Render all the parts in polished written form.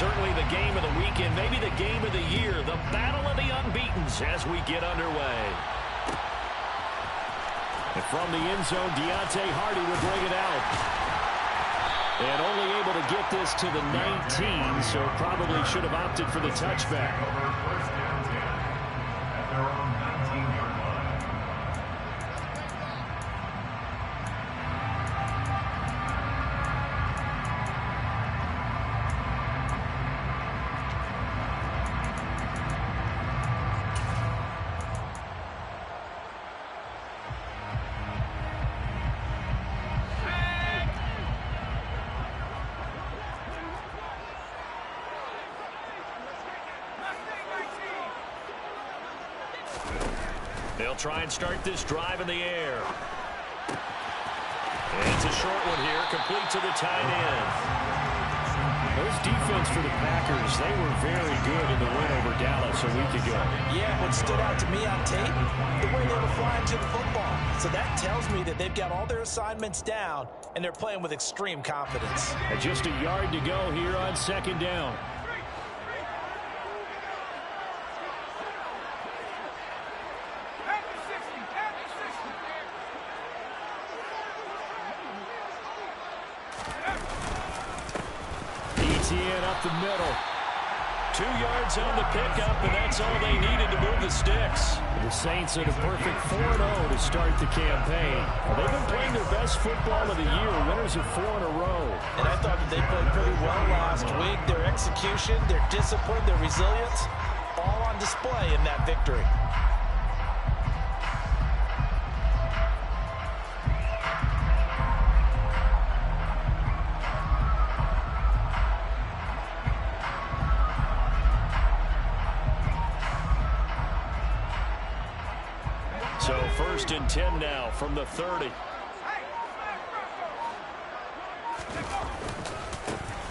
certainly the game of the weekend, maybe the game of the year, the battle of the unbeatens as we get underway. And from the end zone, Deontay Hardy will bring it out. And only able to get this to the 19, so probably should have opted for the touchback. They'll try and start this drive in the air. And it's a short one here, complete to the tight end. Those defense for the Packers, they were very good in the win over Dallas a week ago. Yeah, what stood out to me on tape, the way they were flying to the football. So that tells me that they've got all their assignments down, and they're playing with extreme confidence. And just a yard to go here on second down. Up the middle. 2 yards on the pickup, and that's all they needed to move the sticks. The Saints at a perfect 4-0 to start the campaign. They've been playing their best football of the year, winners of 4 in a row. And I thought that they played pretty well last week. Their execution, their discipline, their resilience, all on display in that victory. So 1st and 10 now from the 30.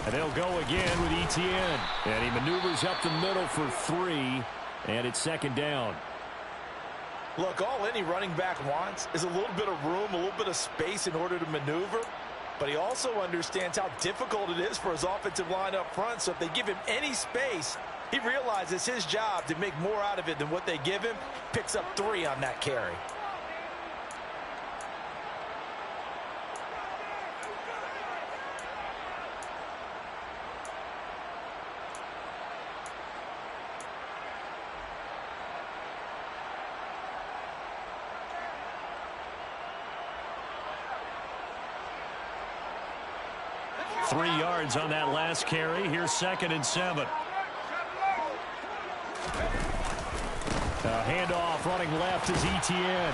And they'll go again with Etienne. And he maneuvers up the middle for 3. And it's second down. Look, all any running back wants is a little bit of room, a little bit of space in order to maneuver. But he also understands how difficult it is for his offensive line up front. So if they give him any space, he realizes his job to make more out of it than what they give him. Picks up 3 on that carry. Three yards on that last carry. Here's 2nd and 7. Handoff running left is Etienne.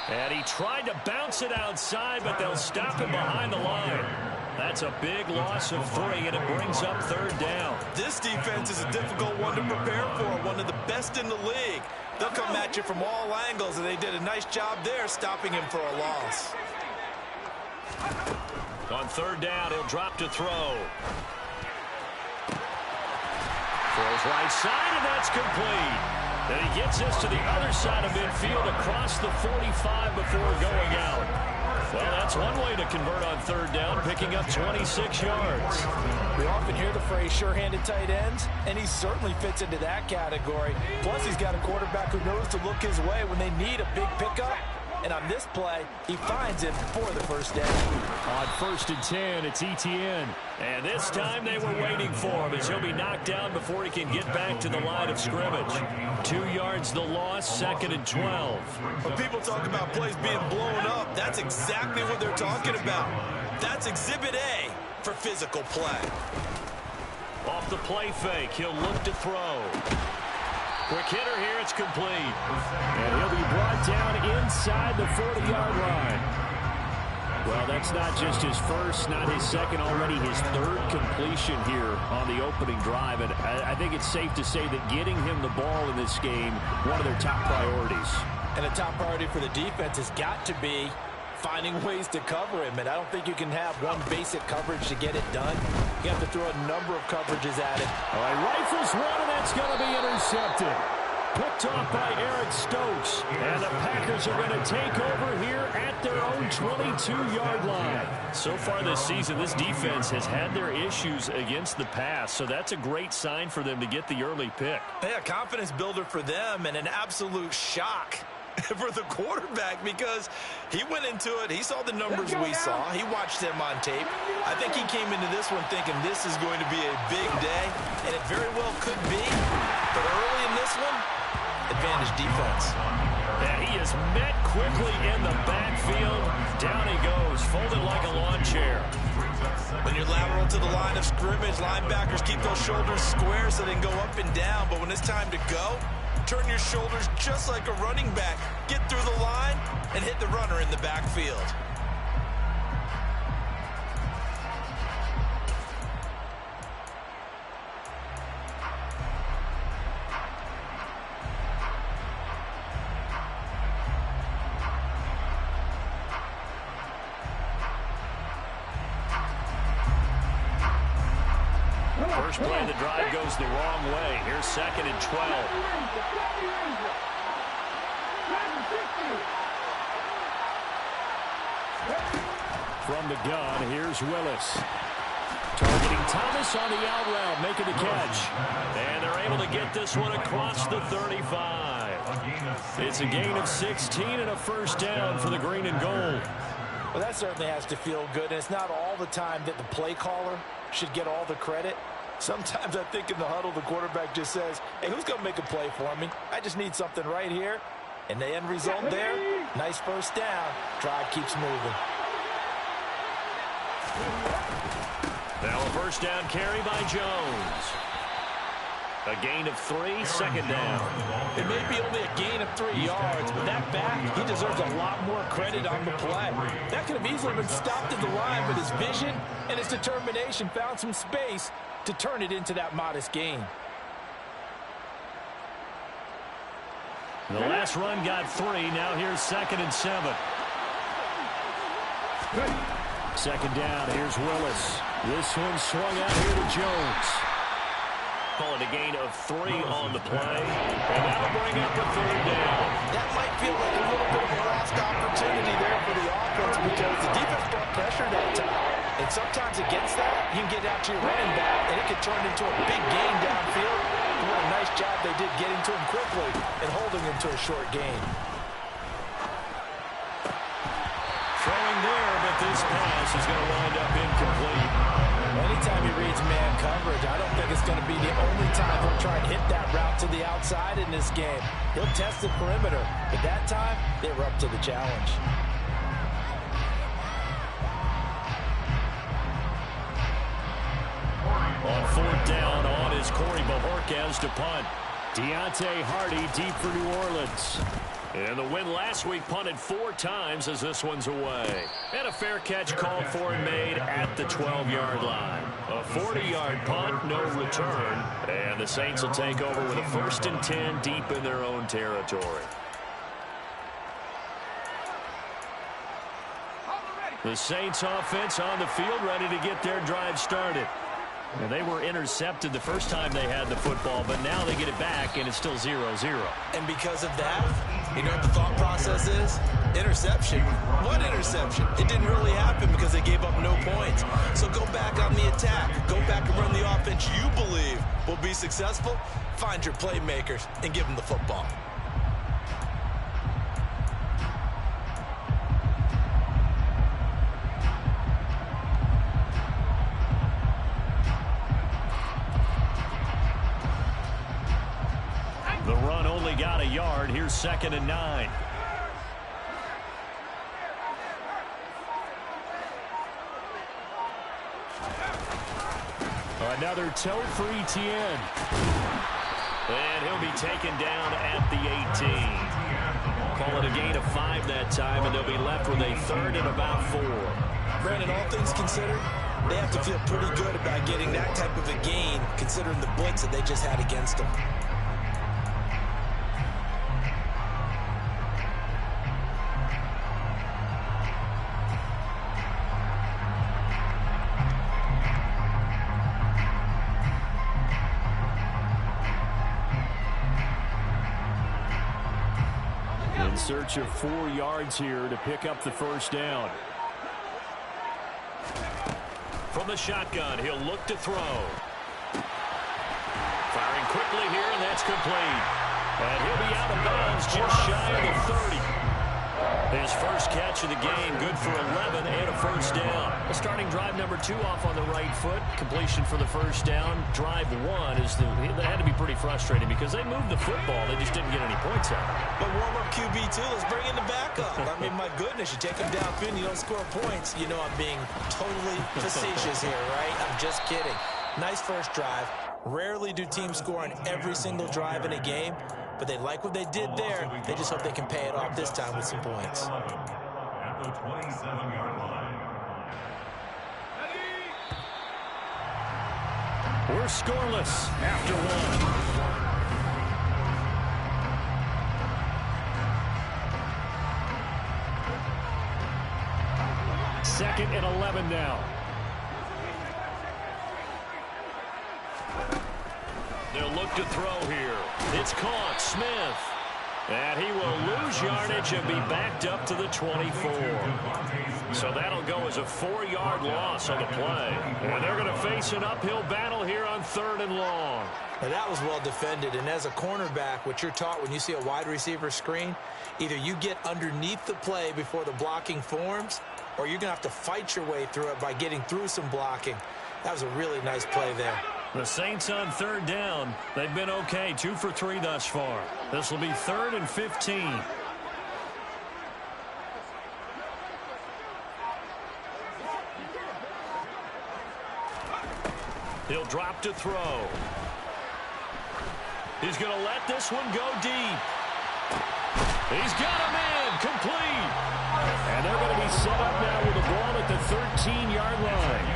And he tried to bounce it outside, but they'll stop him behind the line. That's a big loss of 3, and it brings up 3rd down. This defense is a difficult one to prepare for, one of the best in the league. They'll come at you from all angles, and they did a nice job there stopping him for a loss. On 3rd down, he'll drop to throw. Throws right side, and that's complete. Then he gets us to the other side of midfield across the 45 before going out. Well, that's one way to convert on 3rd down, picking up 26 yards. We often hear the phrase sure-handed tight ends, and he certainly fits into that category. Plus, he's got a quarterback who knows to look his way when they need a big pickup. And on this play, he finds it for the 1st down. On 1st and 10, it's Etienne. And this time they were waiting for him as he'll be knocked down before he can get back to the line of scrimmage. 2 yards the loss, 2nd and 12. When people talk about plays being blown up, that's exactly what they're talking about. That's Exhibit A for physical play. Off the play fake, he'll look to throw. Quick hitter here, it's complete. And he'll be brought down inside the 40-yard line. Well, that's not just his first, not his second, already his 3rd completion here on the opening drive. And I think it's safe to say that getting him the ball in this game, one of their top priorities. And a top priority for the defense has got to be finding ways to cover him. And I don't think you can have one basic coverage to get it done. You have to throw a number of coverages at it. All right, rifles one, and that's going to be intercepted. Picked off by Eric Stokes. And the Packers are going to take over here at their own 22-yard line. So far this season, this defense has had their issues against the pass, so that's a great sign for them to get the early pick. Yeah, confidence builder for them and an absolute shock for the quarterback because he went into it. He saw the numbers we saw. He watched them on tape. I think he came into this one thinking this is going to be a big day, and it very well could be. But early in this one, advantage defense. And he is met quickly in the backfield. Down he goes, folded like a lawn chair. When you're lateral to the line of scrimmage, linebackers keep those shoulders square so they can go up and down. But when it's time to go, turn your shoulders just like a running back. Get through the line and hit the runner in the backfield. First play of the drive goes the wrong way. Here's 2nd and 12. From the gun, here's Willis. Targeting Thomas on the out route, making the catch. And they're able to get this one across the 35. It's a gain of 16 and a first down for the green and gold. Well, that certainly has to feel good, and it's not all the time that the play caller should get all the credit. Sometimes I think in the huddle, the quarterback just says, hey, who's going to make a play for me? I just need something right here. And the end result there, nice first down. Drive keeps moving. Now a first down carry by Jones. A gain of 3, 2nd down. It may be only a gain of 3 yards, but that back, he deserves a lot more credit on the play. That could have easily been stopped at the line, but his vision and his determination found some space to turn it into that modest gain. The last run got 3. Now here's 2nd and 7. 2nd down. Here's Willis. This one swung out here to Jones. Call it a gain of 3 on the play. And that'll bring up a 3rd down. That might feel like a little bit of a lost opportunity there for the offense because the defense brought pressure that time. And sometimes against that, you can get out to your running back, and it could turn into a big gain downfield. What a nice job they did getting to him quickly and holding him to a short gain. Throwing there, but this pass is going to wind up incomplete. Anytime he reads man coverage, I don't think it's going to be the only time he'll try and hit that route to the outside in this game. He'll test the perimeter, but that time, they were up to the challenge. On 4th down, on is Corey Bojorquez to punt. Deontay Hardy deep for New Orleans. And the win last week punted 4 times as this one's away. And a fair catch called for and made at the 12-yard line. A 40-yard punt, no return. And the Saints will take over with a 1st and 10 deep in their own territory. The Saints offense on the field ready to get their drive started. And they were intercepted the first time they had the football, but now they get it back, and it's still 0-0. And because of that, you know what the thought process is? Interception. What interception? It didn't really happen because they gave up no points. So go back on the attack. Go back and run the offense you believe will be successful. Find your playmakers and give them the football. The run only got a yard. Here's 2nd and 9. Another toe for Etienne. And he'll be taken down at the 18. Call it a gain of 5 that time, and they'll be left with a 3rd and about 4. Brandon, all things considered, they have to feel pretty good about getting that type of a gain considering the blitz that they just had against them. in search of 4 yards here to pick up the first down. From the shotgun, he'll look to throw. Firing quickly here, and that's complete. And he'll be out of bounds just shy of the 30. His first catch of the game, good for 11 and a first down. Starting drive number 2 off on the right foot. Completion for the first down. Drive 1 is that had to be pretty frustrating because they moved the football. They just didn't get any points out. But warm-up QB2, let's bring in the backup. I mean, my goodness, you take him downfield and you don't score points. You know I'm being totally facetious here, right? I'm just kidding. Nice first drive. Rarely do teams score on every single drive in a game. But they like what they did there. They just hope they can pay it off this time with some points. At the 27-yard line. We're scoreless after 1. Second and 11 now. They'll look to throw here. It's caught. Smith. And he will lose yardage and be backed up to the 24. So that'll go as a 4-yard loss on the play. And they're going to face an uphill battle here on 3rd and long. Now that was well defended. And as a cornerback, what you're taught when you see a wide receiver screen, either you get underneath the play before the blocking forms, or you're going to have to fight your way through it by getting through some blocking. That was a really nice play there. The Saints on 3rd down. They've been okay, 2 for 3 thus far. This will be 3rd and 15. He'll drop to throw. He's going to let this one go deep. He's got him in, complete. And they're going to be set up now with the ball at the 13-yard line.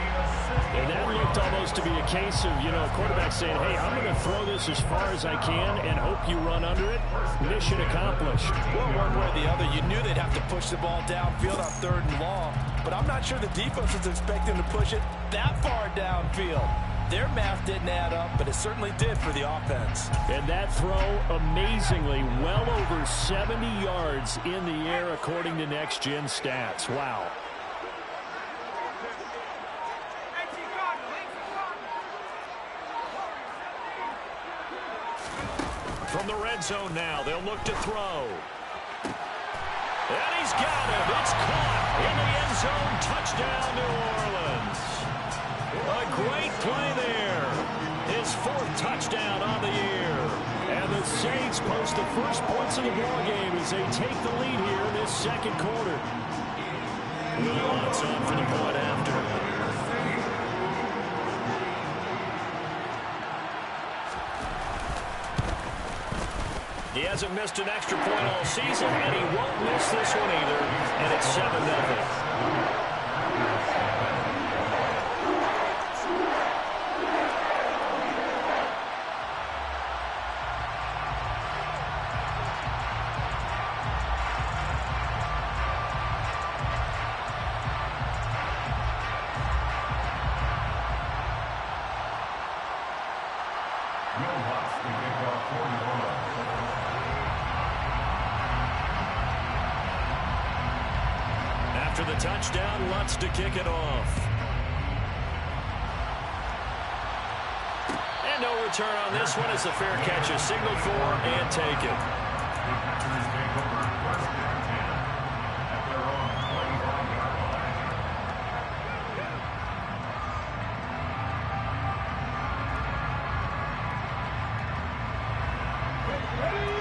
And that looked almost to be a case of, a quarterback saying, hey, I'm going to throw this as far as I can and hope you run under it. Mission accomplished. Well, one way or the other, you knew they'd have to push the ball downfield on 3rd and long. But I'm not sure the defense was expecting to push it that far downfield. Their math didn't add up, but it certainly did for the offense. And that throw, amazingly, well over 70 yards in the air, according to Next Gen Stats. Wow. From the red zone now, they'll look to throw. And he's got him. It's caught in the end zone. Touchdown, New Orleans. A great play there. His 4th touchdown on the year. And the Saints post the first points of the ball game as they take the lead here in this 2nd quarter. It's on for the point after. He hasn't missed an extra point all season, and he won't miss this one either. And it's 7-0. After the touchdown, Lutz to kick it off. And no return on this one as the fair catch is signaled for and taken.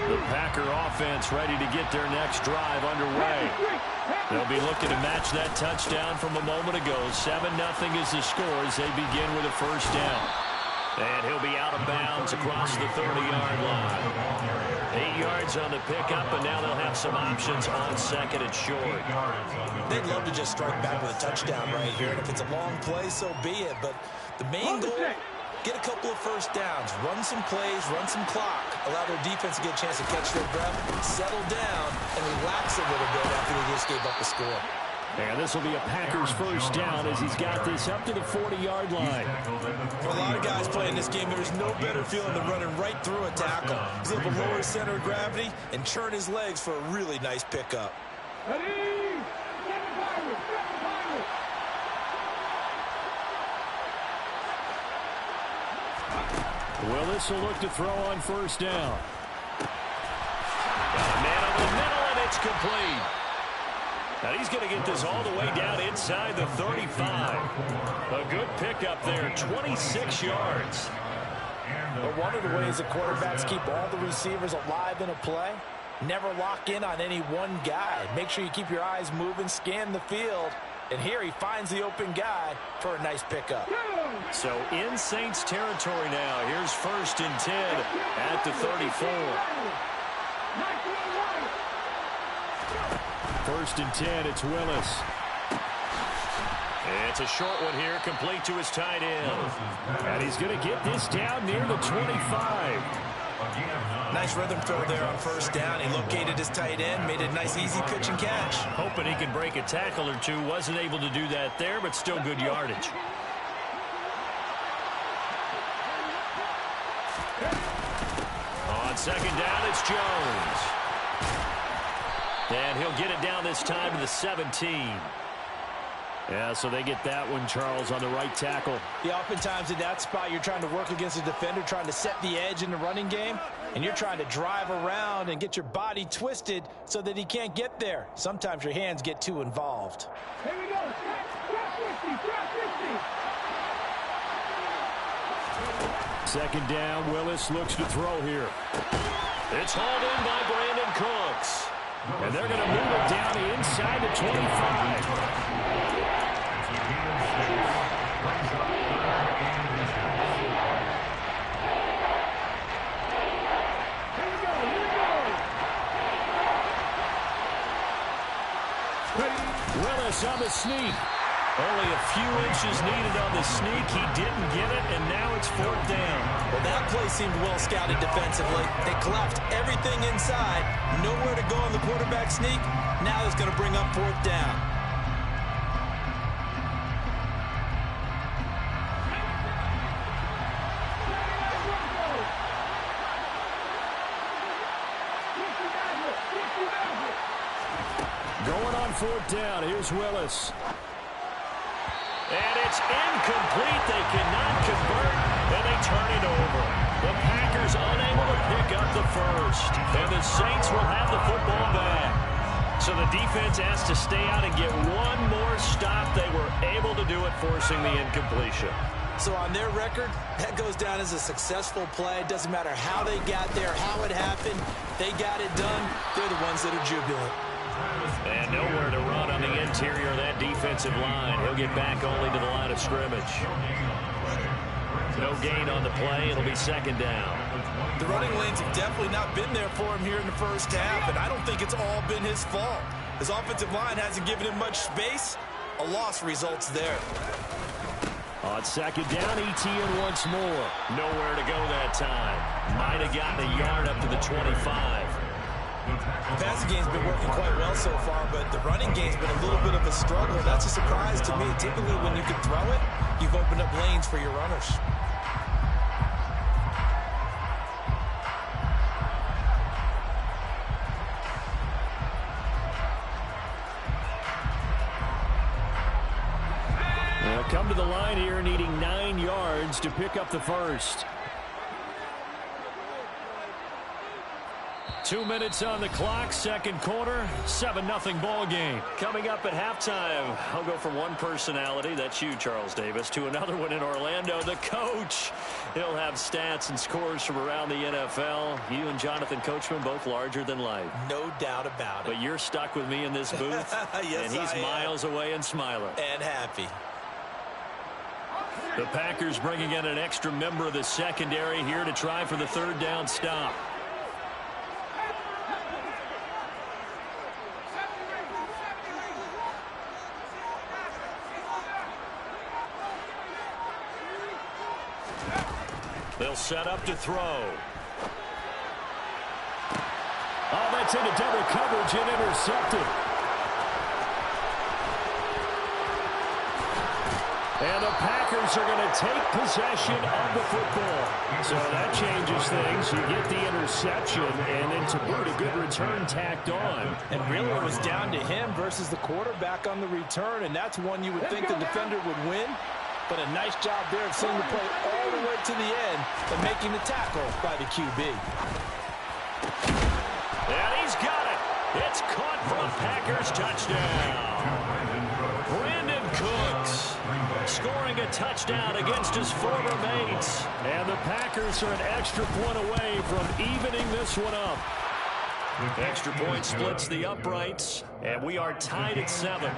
The Packer offense ready to get their next drive underway. They'll be looking to match that touchdown from a moment ago. 7-0 is the score as they begin with a first down. And he'll be out of bounds across the 30-yard line. 8 yards on the pickup, and now they'll have some options on 2nd and short. They'd love to just strike back with a touchdown right here. And if it's a long play, so be it. But the main goal, get a couple of first downs, run some plays, run some clock, allow their defense to get a chance to catch their breath, settle down, and relax a little bit after they just gave up a score. And this will be a Packers first down as he's got this up to the 40-yard line. For a lot of guys playing this game, there's no better feeling than running right through a tackle. He's able to lower his center of gravity and turn his legs for a really nice pickup. Willis will look to throw on first down. Got a man over the middle, and it's complete. Now he's going to get this all the way down inside the 35. A good pickup there, 26 yards. But one of the ways the quarterbacks keep all the receivers alive in a play, never lock in on any one guy. Make sure you keep your eyes moving, scan the field. And here he finds the open guy for a nice pickup. So in Saints territory now. Here's 1st and 10 at the 34. 1st and 10, it's Willis. It's a short one here, complete to his tight end. And he's going to get this down near the 25. Nice rhythm throw there on first down. He located his tight end, made a nice easy pitch and catch. Hoping he can break a tackle or two. Wasn't able to do that there, but still good yardage. On second down, it's Jones. And he'll get it down this time to the 17. Yeah, so they get that one, Charles, on the right tackle. Yeah, oftentimes in that spot, you're trying to work against a defender, trying to set the edge in the running game, and you're trying to drive around and get your body twisted so that he can't get there. Sometimes your hands get too involved. Here we go. Drop 50, drop 50. Second down, Willis looks to throw here. It's hauled in by Brandon Cooks. And they're going to move it down inside the 25. Willis on the sneak. Only a few inches needed on the sneak. He didn't get it, and now it's 4th down. Well, that play seemed well scouted defensively. They collapsed everything inside. Nowhere to go on the quarterback sneak. Now it's going to bring up 4th down. Going on 4th down. Here's Willis. And it's incomplete. They cannot convert, and they turn it over. The Packers unable to pick up the first, and the Saints will have the football back. So the defense has to stay out and get one more stop. They were able to do it, forcing the incompletion. So on their record, that goes down as a successful play. It doesn't matter how they got there, how it happened. They got it done. They're the ones that are jubilant. And nowhere to run on the interior of that defensive line. He'll get back only to the line of scrimmage. No gain on the play. It'll be 2nd down. The running lanes have definitely not been there for him here in the first half, and I don't think it's all been his fault. His offensive line hasn't given him much space. A loss results there. On 2nd down, ETN once more. Nowhere to go that time. Might have gotten a yard up to the 25. The passing game's been working quite well so far, but the running game's been a little bit of a struggle. That's a surprise to me. Typically, when you can throw it, you've opened up lanes for your runners. They'll come to the line here needing 9 yards to pick up the first. 2 minutes on the clock, 2nd quarter, 7-0 ball game. Coming up at halftime, I'll go from one personality, that's you, Charles Davis, to another one in Orlando, the coach. He'll have stats and scores from around the NFL. You and Jonathan Coachman, both larger than life. No doubt about it. But you're stuck with me in this booth, yes, and he's miles away and smiling. And happy. The Packers bringing in an extra member of the secondary here to try for the 3rd down stop. They'll set up to throw. Oh, that's into double coverage and intercepted. And the Packers are going to take possession of the football. So that changes things. You get the interception, and then to boot, a good return tacked on. And really, it was down to him versus the quarterback on the return, and that's one you would think the defender would win. But a nice job there of seeing the play all the way to the end and making the tackle by the QB. And he's got it. It's caught for a Packers touchdown. Brandon Cooks scoring a touchdown against his former mates. And the Packers are an extra point away from evening this one up. Extra point splits the uprights, and we are tied at 7.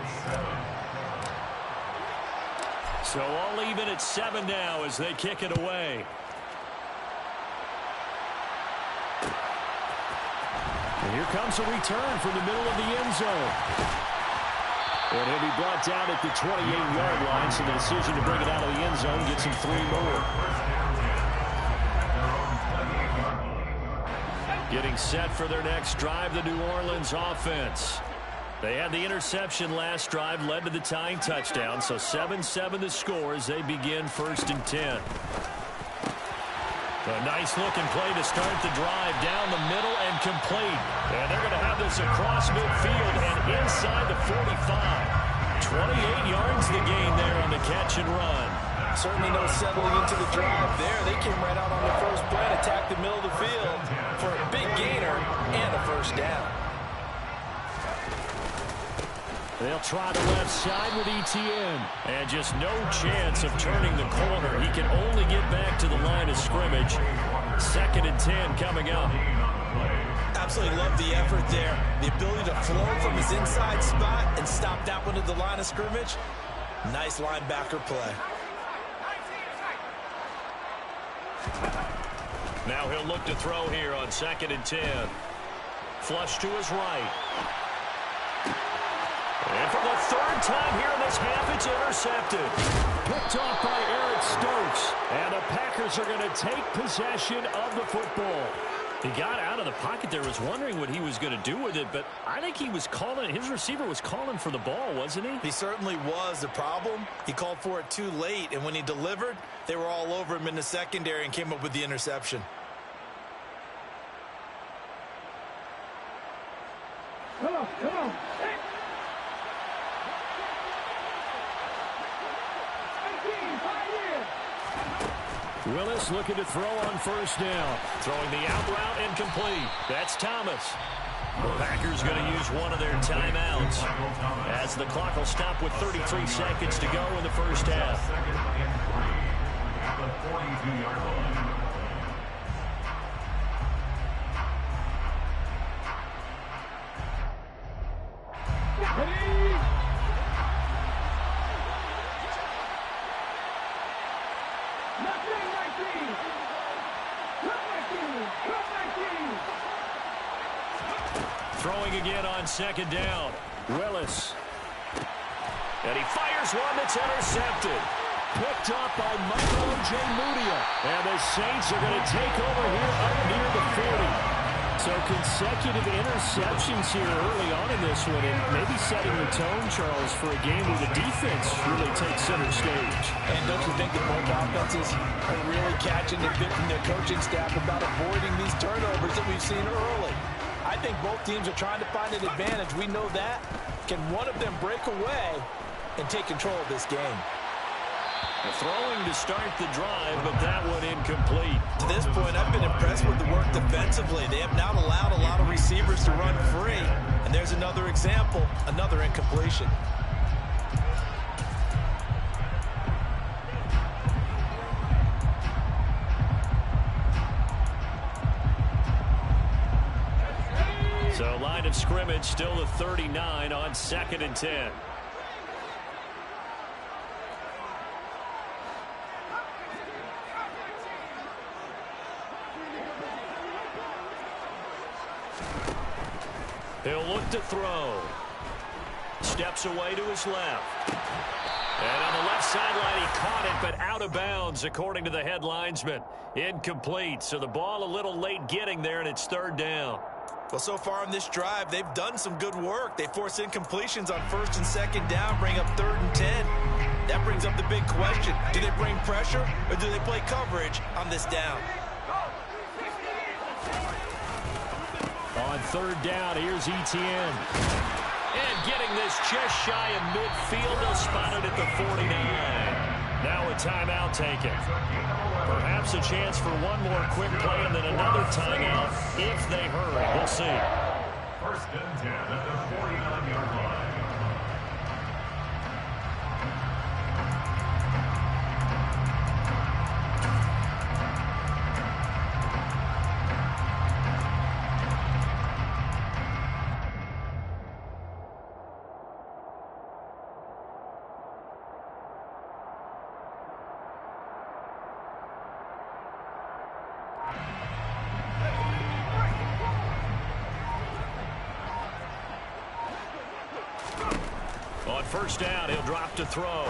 So all even at 7 now as they kick it away. And here comes a return from the middle of the end zone. And he'll be brought down at the 28-yard line, so the decision to bring it out of the end zone gets him 3 more. Getting set for their next drive, the New Orleans offense. They had the interception last drive, led to the tying touchdown, so 7-7 the score as they begin 1st and 10. A nice-looking play to start the drive down the middle and complete. And they're going to have this across midfield and inside the 45. 28 yards the gain there on the catch and run. Certainly no settling into the drive there. They came right out on the first play and attacked the middle of the field for a big gainer and a first down. They'll try the left side with ETN. And just no chance of turning the corner. He can only get back to the line of scrimmage. 2nd and 10 coming up. Absolutely love the effort there. The ability to flow from his inside spot and stop that one at the line of scrimmage. Nice linebacker play. Now he'll look to throw here on 2nd and 10. Flush to his right. And for the 3rd time here in this half, it's intercepted. Picked off by Eric Stokes. And the Packers are going to take possession of the football. He got out of the pocket there, was wondering what he was going to do with it, but I think he was calling, his receiver was calling for the ball, wasn't he? He certainly was. The problem, he called for it too late, and when he delivered, they were all over him in the secondary and came up with the interception. Come on, come on. Willis looking to throw on 1st down. Throwing the out route incomplete. That's Thomas. The Packers going to use one of their timeouts as the clock will stop with 33 seconds to go in the first half. At the 42-yard line. Throwing again on 2nd down. Willis. And he fires one that's intercepted. Picked up by Michael Ojemudia. And the Saints are going to take over here up near the 40. So consecutive interceptions here early on in this one, and maybe setting the tone, Charles, for a game where the defense really takes center stage. And don't you think that both offenses are really catching the bit from their coaching staff about avoiding these turnovers that we've seen early? I think both teams are trying to find an advantage. We know that. Can one of them break away and take control of this game? Throwing to start the drive, but that one incomplete. To this point, I've been impressed with the work defensively. They have not allowed a lot of receivers to run free. And there's another example, another incompletion. So line of scrimmage still the 39 on 2nd and 10. He'll look to throw. Steps away to his left. And on the left sideline, he caught it, but out of bounds, according to the head linesman. Incomplete, so the ball a little late getting there, and it's 3rd down. Well, so far on this drive, they've done some good work. They force incompletions on 1st and 2nd down, bring up 3rd and 10. That brings up the big question. Do they bring pressure or do they play coverage on this down? On third down, here's Etienne. And getting this just shy of midfield. They'll spot it at the 49. Now a timeout taken. Perhaps a chance for one more quick play and then another timeout if they hurry. We'll see. First and 10 at the 49-yard line. On first down, he'll drop to throw.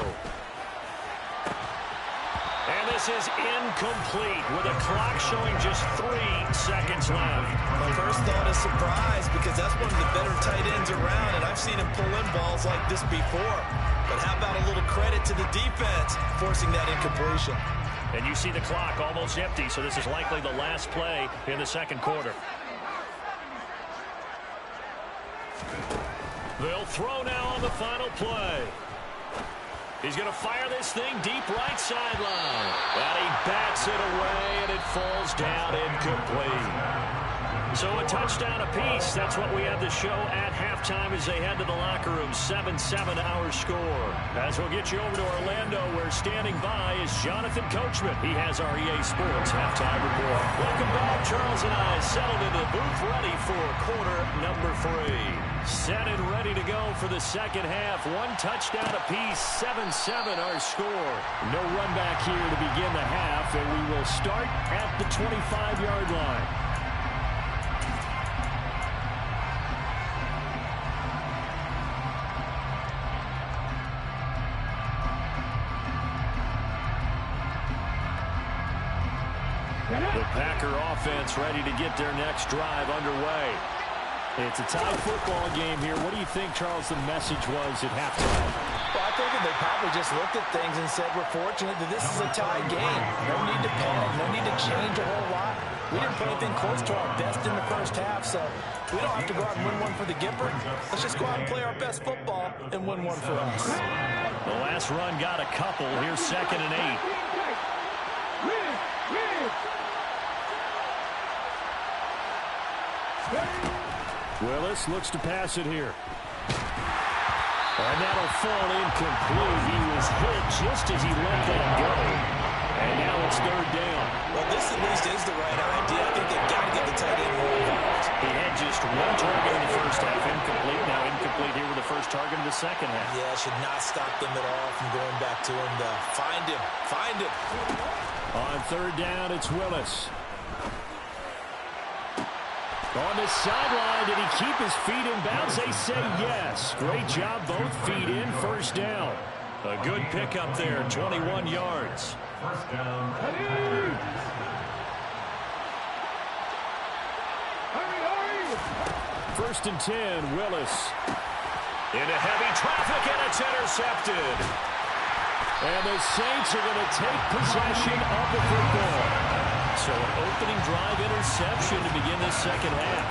And this is incomplete with a clock showing just 3 seconds left. My first thought is surprise because that's one of the better tight ends around, and I've seen him pull in balls like this before. But how about a little credit to the defense forcing that incompletion? And you see the clock almost empty, so this is likely the last play in the second quarter. They'll throw now on the final play. He's going to fire this thing deep right sideline. And he bats it away, and it falls down incomplete. So a touchdown apiece. That's what we have to show at halftime as they head to the locker room. 7-7 our score. As we'll get you over to Orlando, where standing by is Jonathan Coachman. He has our EA Sports halftime report. Welcome back. Charles and I settled into the booth ready for quarter number 3. Set and ready to go for the second half. One touchdown apiece. 7-7 our score. No run back here to begin the half, and we will start at the 25-yard line. The Packer offense ready to get their next drive underway. It's a tie football game here. What do you think, Charles, the message was at halftime? Well, I think they probably just looked at things and said, we're fortunate that this is a tie game. No need to panic. No need to change a whole lot. We didn't play anything close to our best in the first half, so we don't have to go out and win one for the Gipper. Let's just go out and play our best football and win one for us. The last run got a couple. Here's 2nd and 8. Willis looks to pass it here. And that'll fall incomplete. He was hit just as he let that go. And now it's 3rd down. Well, this at least is the right idea. I think they've got to get the tight end more involved. He had just one target in the first half, incomplete. Now incomplete here with the first target in the second half. Yeah, should not stop them at all from going back to him. Find him. Find him. On 3rd down, it's Willis. On the sideline, did he keep his feet in bounds? They say yes. Great job, both feet in, 1st down. A good pickup there, 21 yards. First down. 1st and 10, Willis. Into heavy traffic, and it's intercepted. And the Saints are going to take possession of the football. So an opening drive interception to begin this second half.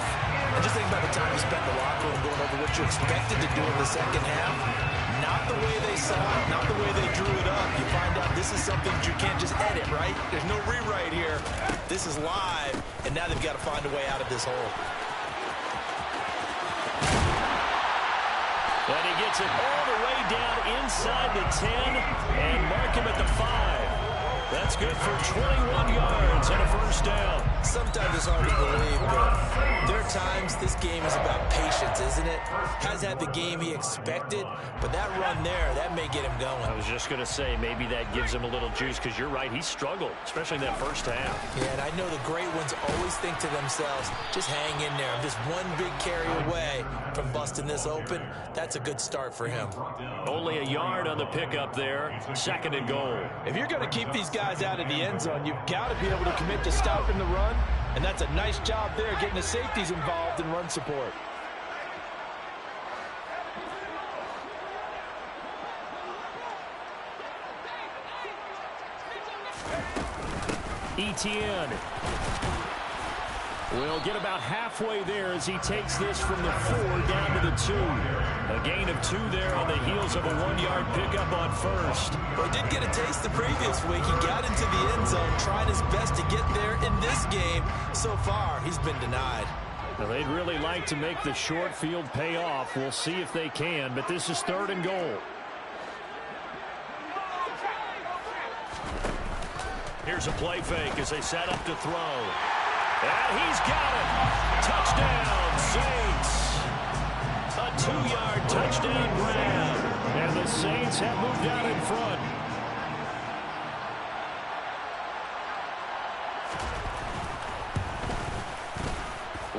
And just think about the time you spent in the locker room going over what you expected to do in the second half. Not the way they saw it, not the way they drew it up. You find out this is something that you can't just edit, right? There's no rewrite here. This is live, and now they've got to find a way out of this hole. And he gets it all the way down inside the 10 and mark him at the 5. That's good for 21 yards and a 1st down. Sometimes it's hard to believe, but there are times this game is about patience, isn't it? Hasn't had the game he expected, but that run there, that may get him going. I was just going to say, maybe that gives him a little juice, because you're right, he struggled, especially in that first half. Yeah, and I know the great ones always think to themselves, just hang in there. Just one big carry away from busting this open. That's a good start for him. Only a yard on the pickup there. 2nd and goal. If you're going to keep these guys out of the end zone, you've got to be able to commit to stopping the run, and that's a nice job there getting the safeties involved in run support. Etienne will get about halfway there as he takes this from the 4 down to the 2. A gain of 2 there on the heels of a 1-yard pickup on first. Well, he did get a taste the previous week. He got into the end zone, tried his best to get there in this game. So far, he's been denied. Well, they'd really like to make the short field pay off. We'll see if they can, but this is 3rd and goal. Here's a play fake as they set up to throw. And he's got it. Touchdown, Saints. A 2-yard touchdown grab. And the Saints have moved out in front.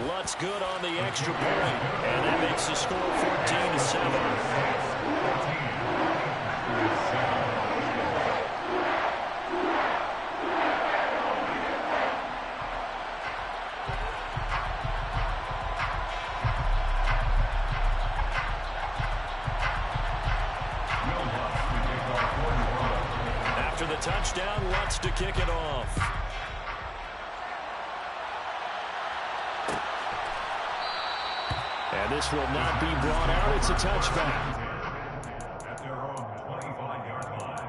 Lutz good on the extra point. And that makes the score 14-7. Touchdown, Lutz to kick it off. And this will not be brought out. It's a touchback. At their own 25-yard line.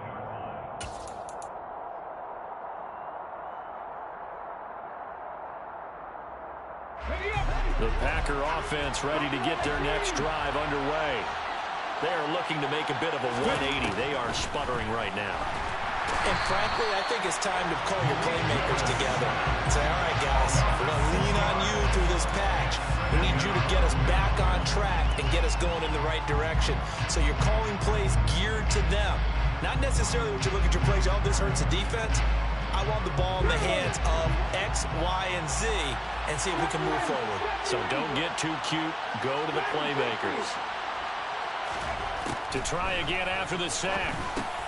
The Packer offense ready to get their next drive underway. They are looking to make a bit of a 180. They are sputtering right now. And frankly, I think it's time to call your playmakers together and say, all right, guys, we're going to lean on you through this patch. We need you to get us back on track and get us going in the right direction. So you're calling plays geared to them. Not necessarily what you look at your plays, oh, this hurts the defense. I want the ball in the hands of X, Y, and Z and see if we can move forward. So don't get too cute. Go to the playmakers. To try again after the sack.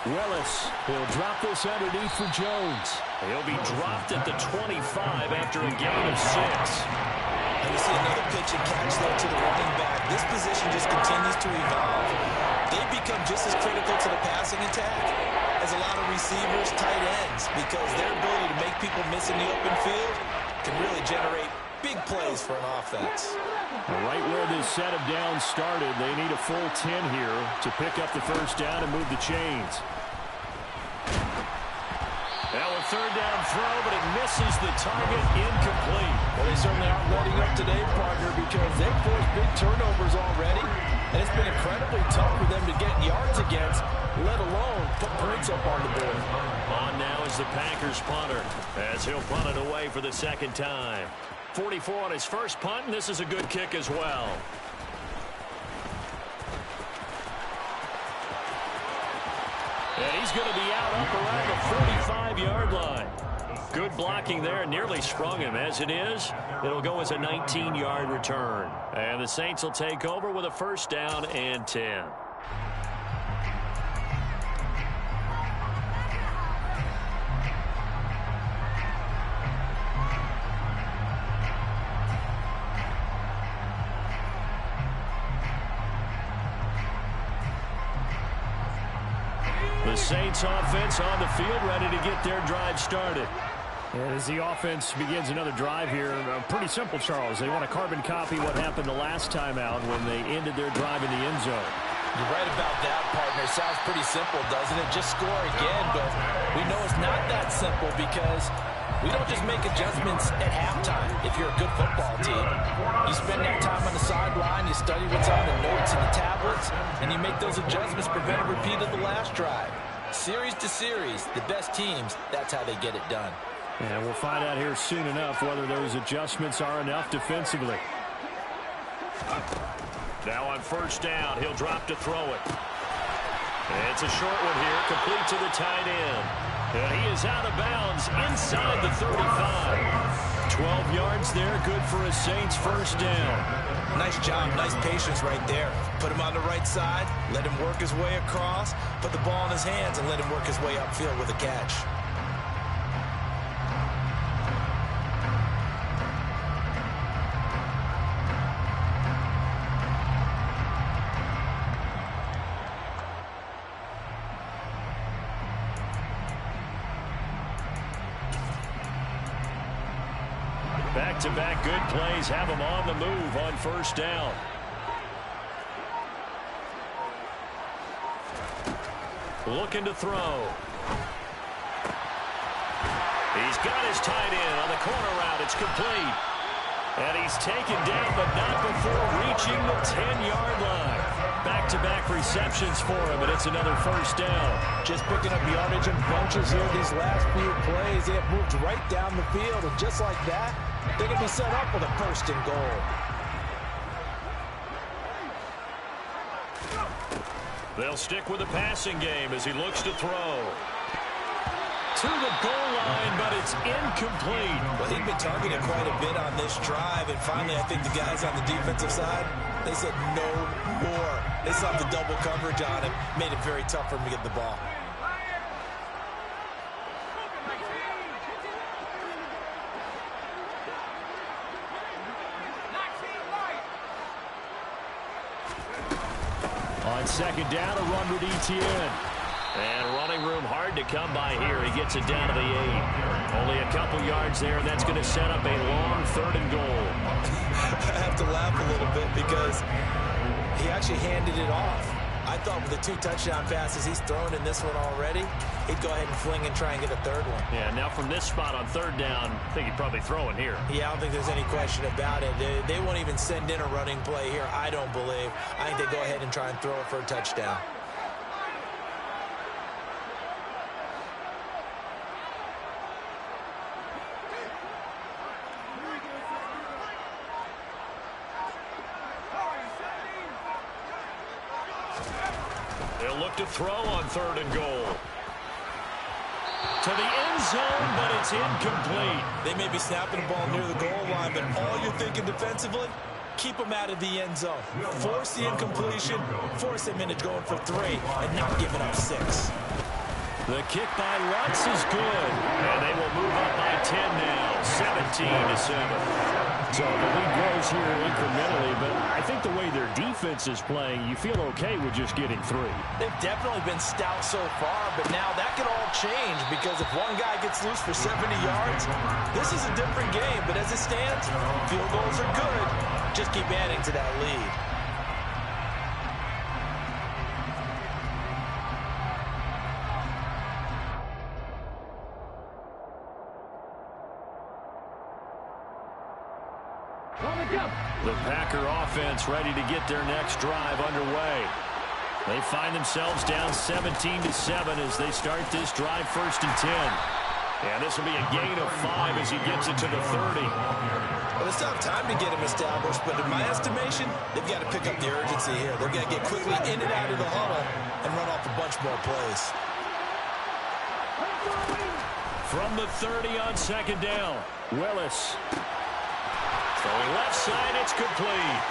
Willis will drop this underneath for Jones. He'll be dropped at the 25 after a gain of 6. And you see another pitch and catch there to the running back. This position just continues to evolve. They become just as critical to the passing attack as a lot of receivers, tight ends, because their ability to make people miss in the open field can really generate big plays for an offense. Right where this set of downs started, they need a full 10 here to pick up the first down and move the chains. Now a 3rd down throw, but it misses the target, incomplete. Well, they certainly aren't letting up today, partner, because they've forced big turnovers already, and it's been incredibly tough for them to get yards against, let alone put points up on the board. On now is the Packers punter, as he'll punt it away for the 2nd time. 44 on his first punt, and this is a good kick as well. And he's going to be out up around the 45-yard line. Good blocking there, nearly sprung him. As it is, it'll go as a 19-yard return. And the Saints will take over with a 1st down and 10. The Saints offense on the field, ready to get their drive started. And as the offense begins another drive here, pretty simple, Charles. They want to carbon copy what happened the last time out when they ended their drive in the end zone. You're right about that, partner. Sounds pretty simple, doesn't it? Just score again, but we know it's not that simple because we don't just make adjustments at halftime if you're a good football team. You spend that time on the sideline, you study what's on the notes and the tablets, and you make those adjustments, prevent a repeat of the last drive. Series to series, the best teams, that's how they get it done. And we'll find out here soon enough whether those adjustments are enough defensively. Now on 1st down, he'll drop to throw it. And it's a short one here, complete to the tight end. And he is out of bounds inside the 35. 12 yards there, good for a Saints 1st down. Nice job, nice patience right there. Put him on the right side, let him work his way across, put the ball in his hands, and let him work his way upfield with a catch. Back-to-back good plays have him on the move on first down. Looking to throw. He's got his tight end on the corner route. It's complete. And he's taken down, but not before reaching the 10-yard line. Back-to-back receptions for him, and it's another first down. Just picking up yardage in bunches here these last few plays. They have moved right down the field, and just like that, they're going to be set up with a first and goal. They'll stick with the passing game as he looks to throw. To the goal line, but it's incomplete. Well, he'd been targeted quite a bit on this drive, and finally I think the guys on the defensive side, they said no more. They saw the double coverage on him, made it very tough for him to get the ball. On second down, a run with Etienne. And running room hard to come by here. He gets it down to the 8. Only a couple yards there, and that's going to set up a long third and goal. I have to laugh a little bit because he actually handed it off. I thought with the 2 touchdown passes he's thrown in this one already, he'd go ahead and fling and try and get a third one. Yeah, now from this spot on third down, I think he'd probably throw it here. Yeah, I don't think there's any question about it. They won't even send in a running play here, I don't believe. I think they go ahead and try and throw it for a touchdown. They'll look to throw on third and goal. To the end zone, but it's incomplete. They may be snapping the ball near the goal line, but all you're thinking defensively, keep them out of the end zone. Force the incompletion, force them into going for 3, and not giving up 6. The kick by Lutz is good. And they will move up by 10 now, 17-7. So the lead grows here incrementally, but I think the way their defense is playing, you feel okay with just getting 3. They've definitely been stout so far, but now that could all change because if one guy gets loose for 70 yards, this is a different game. But as it stands, field goals are good. Just keep adding to that lead. The Packer offense ready to get their next drive underway. They find themselves down 17-7 as they start this drive, first and 10. And this will be a gain of 5 as he gets it to the 30. Well, it's not time to get him established, but in my estimation, they've got to pick up the urgency here. They've got to get quickly in and out of the huddle and run off a bunch more plays. From the 30 on second down, Willis. Throwing left side, it's complete.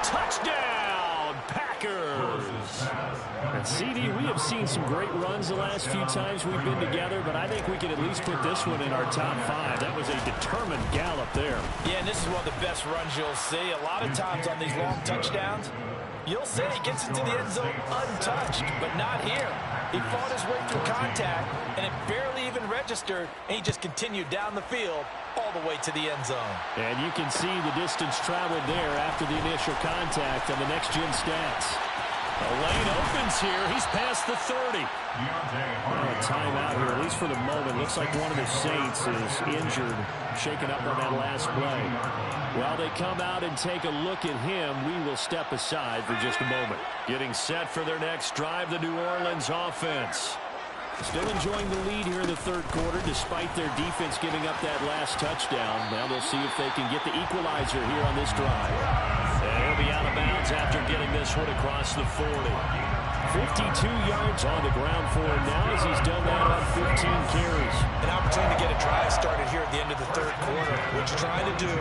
Touchdown, Packers. And CD, we have seen some great runs the last few times we've been together, but I think we can at least put this one in our top 5. That was a determined gallop there. Yeah, and this is one of the best runs you'll see. A lot of times on these long touchdowns, you'll say he gets into the end zone untouched, but not here. He fought his way through contact, and it barely even registered, and he just continued down the field all the way to the end zone. And you can see the distance traveled there after the initial contact on the next-gen stats. A lane opens here. He's past the 30. A timeout here, at least for the moment. Looks like one of the Saints is injured, shaken up on that last play. While they come out and take a look at him, we will step aside for just a moment. Getting set for their next drive, the New Orleans offense. Still enjoying the lead here in the third quarter, despite their defense giving up that last touchdown. Now they'll see if they can get the equalizer here on this drive. And he'll be out of bounds after getting this one across the 40. 52 yards on the ground for him now as he's done that on 15 carries. An opportunity to get a drive started here at the end of the third quarter. What you're trying to do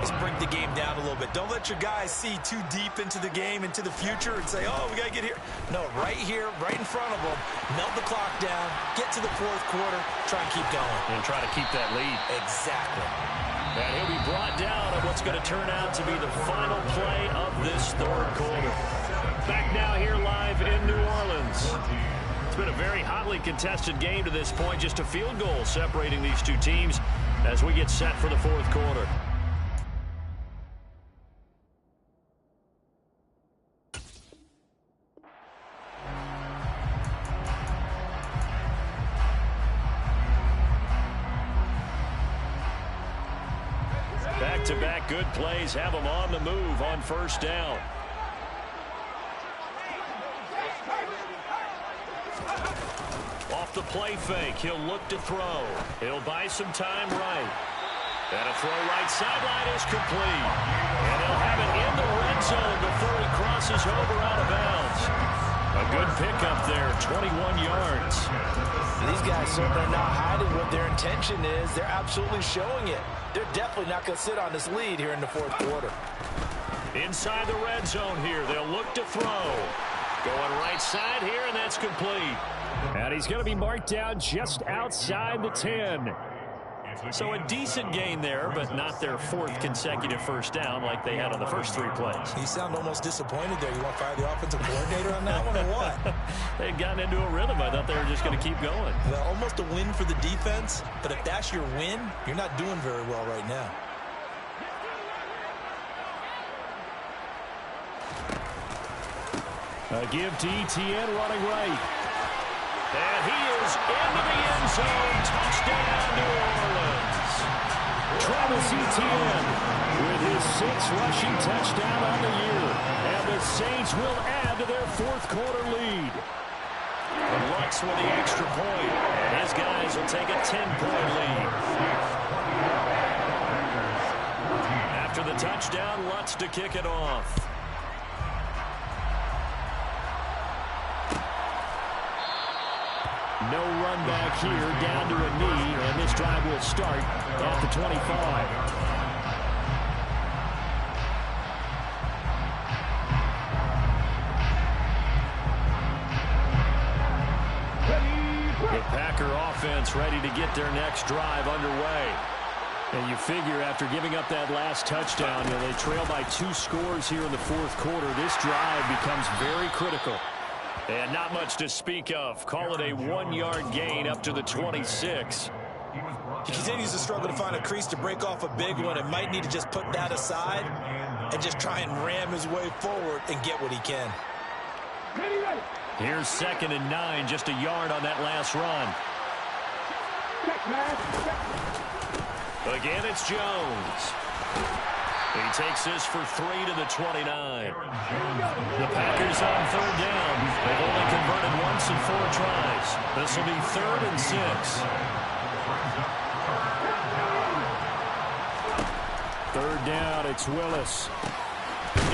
is bring the game down a little bit. Don't let your guys see too deep into the game, into the future, and say, oh, we got to get here. No, right here, right in front of them, melt the clock down, get to the fourth quarter, try and keep going. And try to keep that lead. Exactly. And he'll be brought down on what's going to turn out to be the final play of this third quarter. Back now here live in New Orleans. It's been a very hotly contested game to this point. Just a field goal separating these two teams as we get set for the fourth quarter. Back-to-back good plays have them on the move on first down. Off the play fake, he'll look to throw. He'll buy some time right. And a throw right sideline is complete. And he'll have it in the red zone before he crosses over out of bounds. A good pickup there, 21 yards. These guys certainly are not hiding what their intention is. They're absolutely showing it. They're definitely not going to sit on this lead here in the fourth quarter. Inside the red zone here, they'll look to throw. Going right side here, and that's complete. And he's going to be marked down just outside the 10. So a decent gain there, but not their fourth consecutive first down like they had on the first three plays. You sound almost disappointed there. You want to fire the offensive coordinator on that one or what? They'd gotten into a rhythm. I thought they were just going to keep going. Well, almost a win for the defense, but if that's your win, you're not doing very well right now. A give to ETN running right. And he is into the end zone. Touchdown, New Orleans. Travis Etienne with his 6th rushing touchdown on the year. And the Saints will add to their fourth quarter lead. And Lutz with the extra point. And his guys will take a 10-point lead. After the touchdown, Lutz to kick it off. No run back here, down to a knee, and this drive will start at the 25. The Packer offense ready to get their next drive underway. And you figure after giving up that last touchdown, they trail by 2 scores here in the fourth quarter. This drive becomes very critical. And not much to speak of. Call it a 1-yard gain up to the 26. He continues to struggle to find a crease to break off a big one and might need to just put that aside and just try and ram his way forward and get what he can. Here's 2nd and 9, just a yard on that last run. Again, it's Jones. He takes this for 3 to the 29. The Packers on 3rd down. They've only converted once in 4 tries. This will be 3rd and 6. Third down, it's Willis.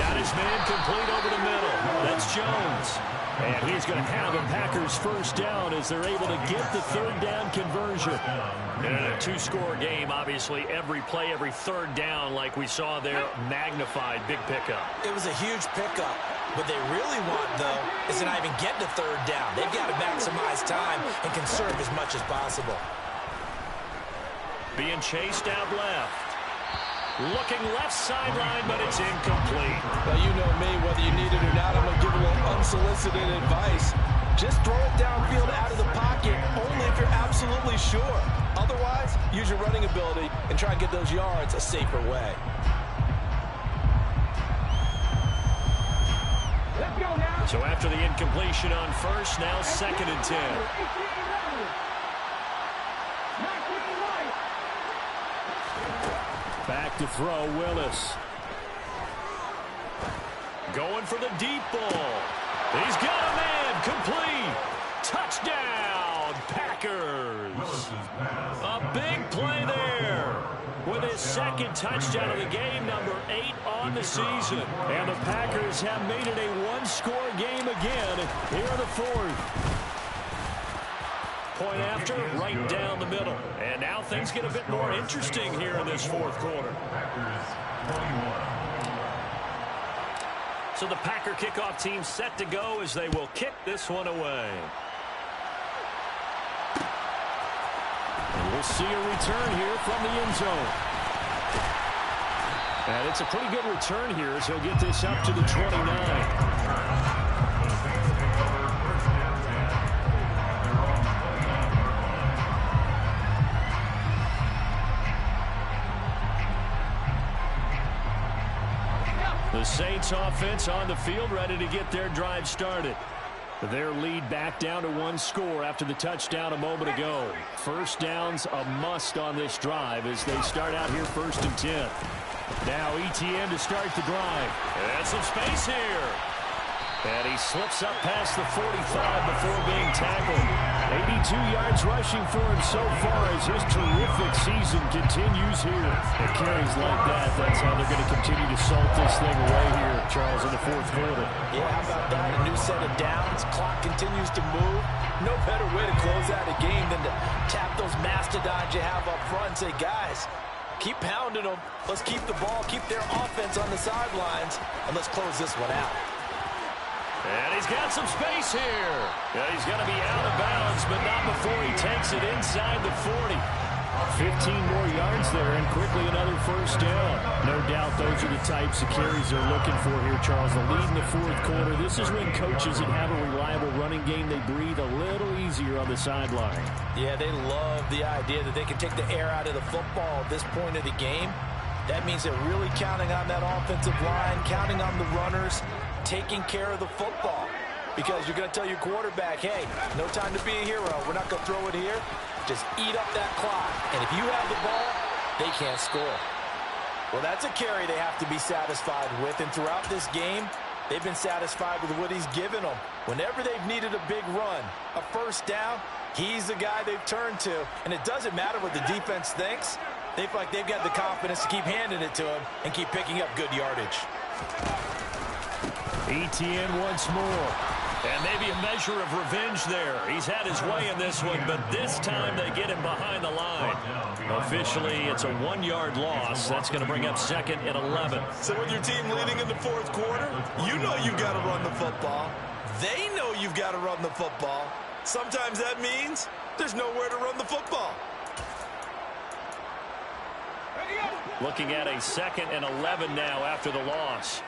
Got his man complete over the middle. That's Jones. And he's going to have a Packers first down as they're able to get the 3rd down conversion. And in a 2-score game, obviously, every play, every 3rd down, like we saw there, magnified, big pickup. It was a huge pickup. What they really want, though, is to not even get to 3rd down. They've got to maximize time and conserve as much as possible. Being chased out left. Looking left sideline, but it's incomplete. Well, you know me, whether you need it or not, I'm going to give a little unsolicited advice. Just throw it downfield out of the pocket, only if you're absolutely sure. Otherwise, use your running ability and try and get those yards a safer way. Let's go now. So after the incompletion on first, now 2nd and 10. Back to throw, Willis. Going for the deep ball. He's got a man, complete. Touchdown, Packers. A big play there. With his 2nd touchdown of the game, number 8 on the season. And the Packers have made it a 1-score game again here in the 4th. Point after, right down the middle. And now things get a bit more interesting here in this 4th quarter. So the Packer kickoff team set to go as they will kick this one away. And we'll see a return here from the end zone. And it's a pretty good return here as he'll get this up to the 29. The Saints offense on the field, ready to get their drive started. Their lead back down to one score after the touchdown a moment ago. First down's a must on this drive as they start out here 1st and 10. Now ETN to start the drive. And some space here. And he slips up past the 45 before being tackled. 82 yards rushing for him so far as his terrific season continues here. And carries like that, that's how they're going to continue to salt this thing away here, Charles, in the 4th quarter. Yeah, how about that? A new set of downs. Clock continues to move. No better way to close out a game than to tap those mastodons you have up front and say, guys, keep pounding them. Let's keep the ball, keep their offense on the sidelines, and let's close this one out. And he's got some space here. Yeah, he's going to be out of bounds, but not before he takes it inside the 40. 15 more yards there, and quickly another first down. No doubt those are the types of carries they're looking for here, Charles. The lead in the 4th quarter. This is when coaches that have a reliable running game, they breathe a little easier on the sideline. Yeah, they love the idea that they can take the air out of the football at this point of the game. That means they're really counting on that offensive line, counting on the runners, taking care of the football. Because you're going to tell your quarterback, hey, no time to be a hero. We're not going to throw it here. Just eat up that clock. And if you have the ball, they can't score. Well, that's a carry they have to be satisfied with. And throughout this game, they've been satisfied with what he's given them. Whenever they've needed a big run, a first down, he's the guy they've turned to. And it doesn't matter what the defense thinks. They feel like they've got the confidence to keep handing it to him and keep picking up good yardage. ETN once more. And maybe a measure of revenge there. He's had his way in this one, but this time they get him behind the line. Officially, it's a 1-yard loss. That's going to bring up 2nd and 11. So with your team leading in the 4th quarter, you know you've got to run the football. They know you've got to run the football. Sometimes that means there's nowhere to run the football. Looking at a 2nd and 11 now after the loss.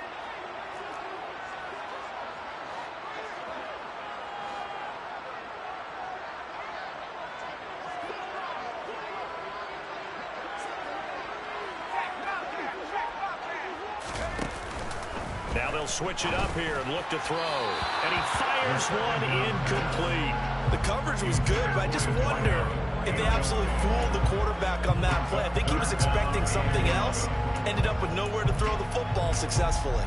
Now they'll switch it up here and look to throw. And he fires one incomplete. The coverage was good, but I just wonder if they absolutely fooled the quarterback on that play. I think he was expecting something else. Ended up with nowhere to throw the football successfully.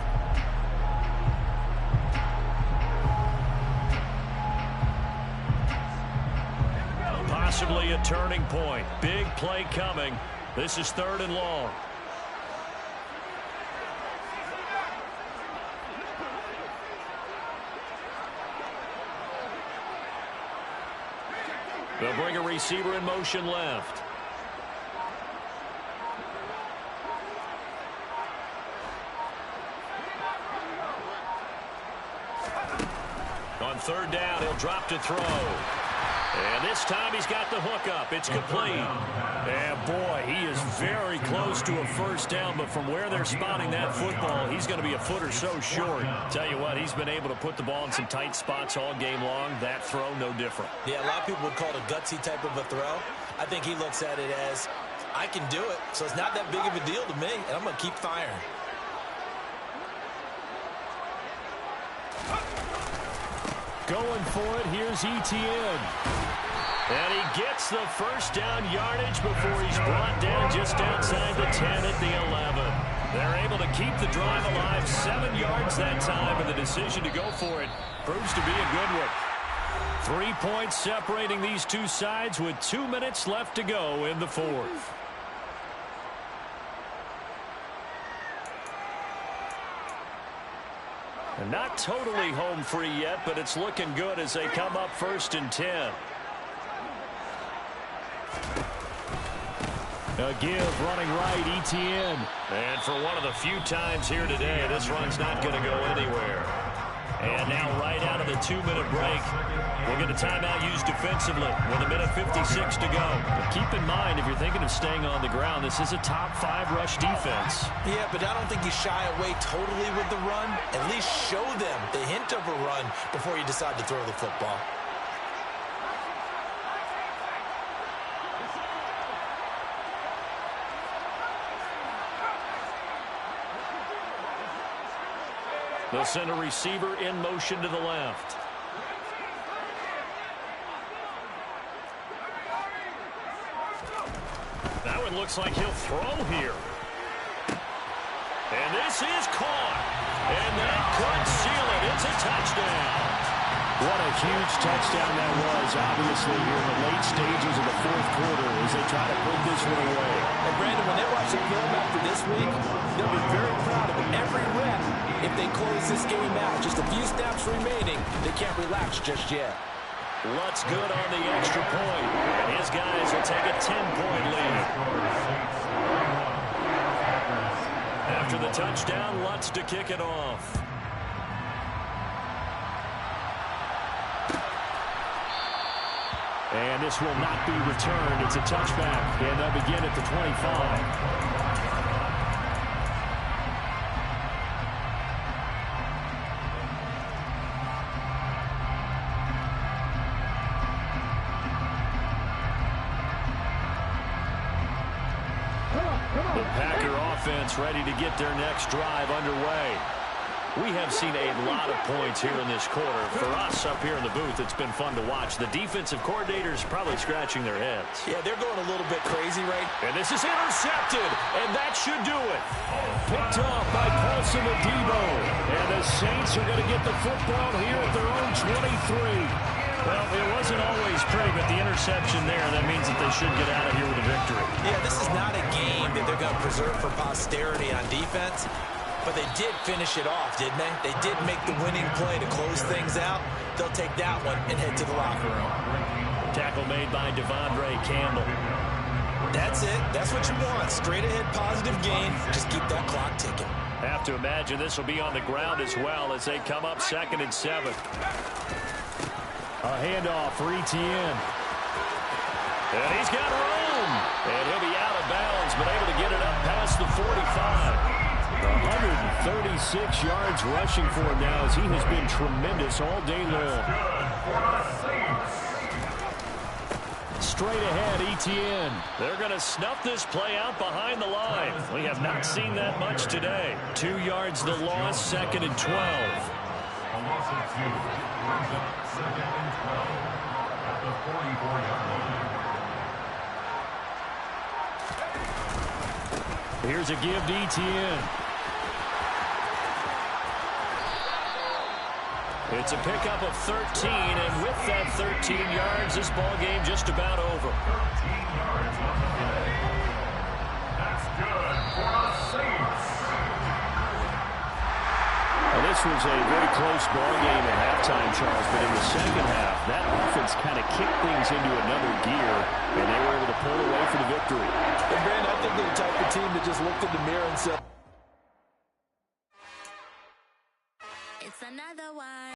Possibly a turning point. Big play coming. This is 3rd and long. They'll bring a receiver in motion left. On 3rd down, he'll drop to throw. And this time he's got the hook up. It's complete. And boy, he is very close to a first down, but from where they're spotting that football, he's going to be a foot or so short. Tell you what, he's been able to put the ball in some tight spots all game long. That throw, no different. Yeah, a lot of people would call it a gutsy type of a throw. I think he looks at it as, I can do it, so it's not that big of a deal to me, and I'm going to keep firing. Going for it, here's ETN. And he gets the first down yardage before he's brought down just outside the 10 at the 11. They're able to keep the drive alive, 7 yards that time, and the decision to go for it proves to be a good one. 3 points separating these two sides with 2 minutes left to go in the 4th. And not totally home free yet, but it's looking good as they come up 1st and 10. A give running right, ETN. And for one of the few times here today, this run's not going to go anywhere. And now right out of the 2-minute break, we'll get a timeout used defensively with 1:56 to go. But keep in mind, if you're thinking of staying on the ground, this is a top 5 rush defense. Yeah, but I don't think you shy away totally with the run. At least show them the hint of a run before you decide to throw the football. They'll send a receiver in motion to the left. That one looks like he'll throw here. And this is caught. And that could seal it. It's a touchdown. What a huge touchdown that was, obviously, here in the late stages of the fourth quarter as they try to put this one away. And, Brandon, when they watch the film after this week, they'll be very proud of every rep. If they close this game out, just a few snaps remaining, they can't relax just yet. Lutz good on the extra point. And his guys will take a 10-point lead. After the touchdown, Lutz to kick it off. And this will not be returned. It's a touchback, and they'll begin at the 25. The Packer offense ready to get their next drive underway. We have seen a lot of points here in this quarter. For us up here in the booth, it's been fun to watch. The defensive coordinators probably scratching their heads. Yeah, they're going a little bit crazy, right? And this is intercepted, and that should do it. Picked off by Paulson Adebo. And the Saints are going to get the football here at their own 23. Well, it wasn't always pretty, but the interception there, that means that they should get out of here with a victory. Yeah, this is not a game that they're going to preserve for posterity on defense. But they did finish it off, didn't they? They did make the winning play to close things out. They'll take that one and head to the locker room. Tackle made by Devondre Campbell. That's it. That's what you want. Straight ahead positive gain. Just keep that clock ticking. Have to imagine this will be on the ground as well as they come up 2nd and 7. A handoff for Etienne. And he's got room. And he'll be out of bounds, but able to get it up past the 45. 136 yards rushing for him now as he has been tremendous all day long. Straight ahead, Etienne. They're going to snuff this play out behind the line. We have not seen that much today. 2 yards the loss, 2nd and 12. A loss of 2. Brings up 2nd and 12 at the 44-yard line. Here's a give to Etienne. It's a pickup of 13, and with that 13 yards, this ball game just about over. 13 yards on the play. That's good for the Saints. Well, this was a very close ball game at halftime, Charles, but in the second half, that offense kind of kicked things into another gear, and they were able to pull away for the victory. And, Brandon, I think they're the type of team that just looked in the mirror and said, It's another one.